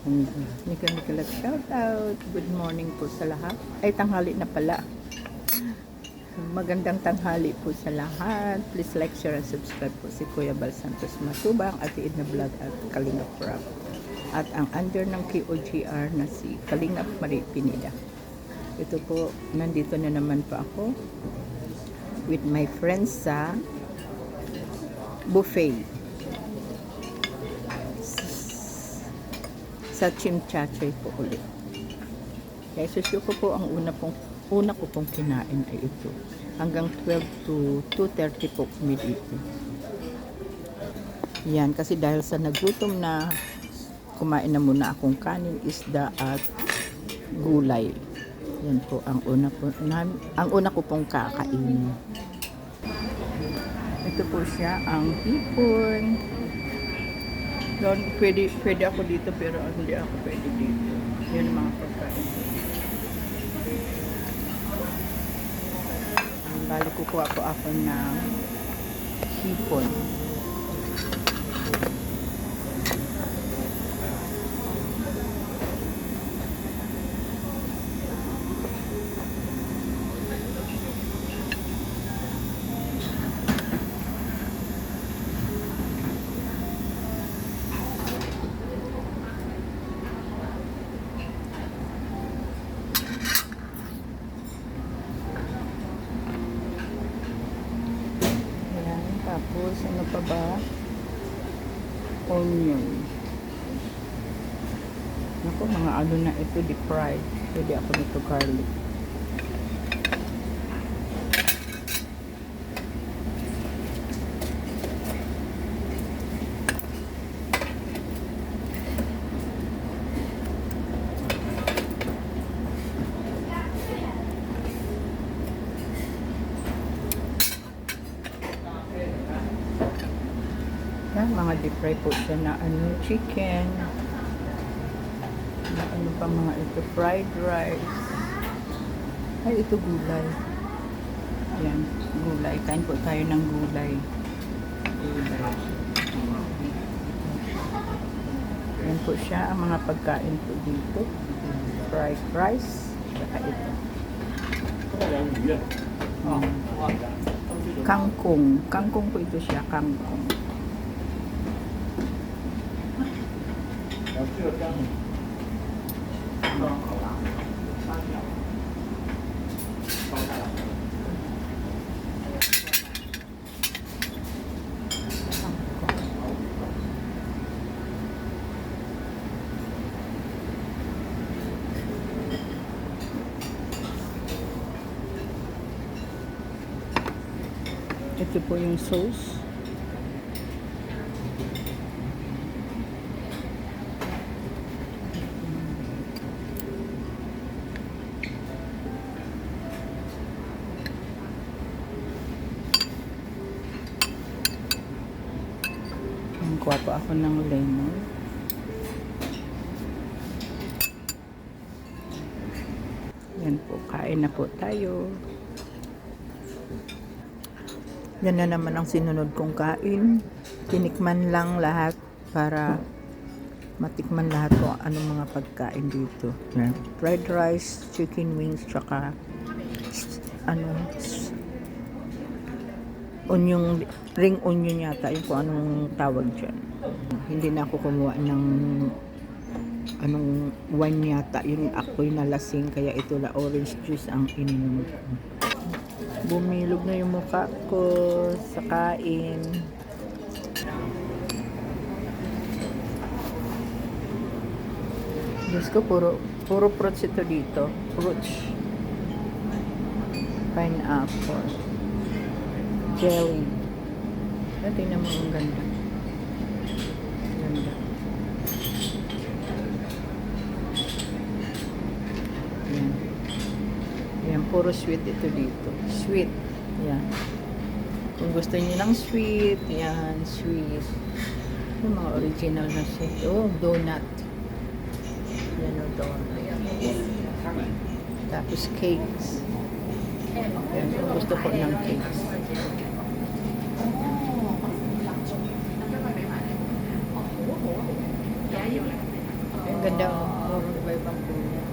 Nika shout out. Good morning po sa lahat. Ay, tanghali na pala. Magandang tanghali po sa lahat. Please like, share, and subscribe po si Kuya Bal Santos Matubang, Ate Edna Vlog at Kalinga Prab. At ang under ng KOGR na si Kalinga Marie Pineda. Ito po, nandito na naman po ako with my friends sa buffet sa Chimchachoy po ulit. Kaya susyo ko po ang una ko pong kinain ay ito. Hanggang 12 to 2:30 po kami dito. Yan, kasi dahil sa nagutom na, kumain na muna akong kanin, isda at gulay. Yan po ang una ko pong kakainin. Ito po siya, ang hipon. Doon, pwede ako dito pero hindi ako pwede dito. Yan ang mga pagkain. Bali kukuha po ako ng hipon. Tapos, ano pa ba? Onion. Naku, mga ano na ito, deep fried. Pwede ako nito garlic. Yan, mga deep fry po siya na ano, chicken. Na ano pa mga ito, fried rice. Ay, ito gulay. Yan, gulay. Kain po tayo ng gulay. Yan po siya, ang mga pagkain po dito. Fried rice. Saka ito. Kangkong. Kangkong po ito siya, kangkong. Ito po yung sauce. Kuha po ako ng lemon. Yan po, kain na po tayo. Yan na naman ang sinunod kong kain. Tinikman lang lahat para matikman lahat kung anong mga pagkain dito. Yan. Fried rice, chicken wings, tsaka onion, ring onion yata, yung kung anong tawag dyan. Hindi na ako kumuha ng anong wine yata, yun ako'y nalasing, kaya ito la orange juice ang ininom ko. Bumilog na yung mukha ko sa kain. Diyos ko, puro fruits ito dito. Fruits. Pineapple. Jelly. Tingnan mo ang ganda. Ganda. Yan. Yan, puro sweet ito dito. Sweet. Yan. Kung gusto niyo ng sweet, yan, sweet. Yung mga original na sweet. Oh, donut. Yan o, donut. Tapos cakes. Yan, kung gusto ko ng cakes. Ganda oh. Puro iba-ibang kulay.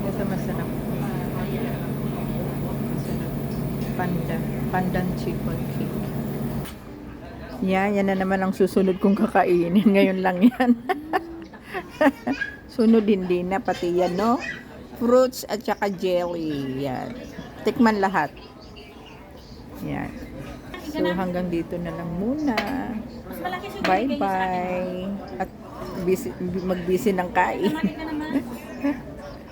Ito masarap. Masarap. Pandan chicken cake. Yan na naman ang susunod kong kakainin. Ngayon lang yan. Sunod hindi na, pati yan, no? Fruits at saka jelly. Yan. Tikman lahat. Yan. So, hanggang dito na lang muna. Bye-bye. At busy, mag-busy ng kain.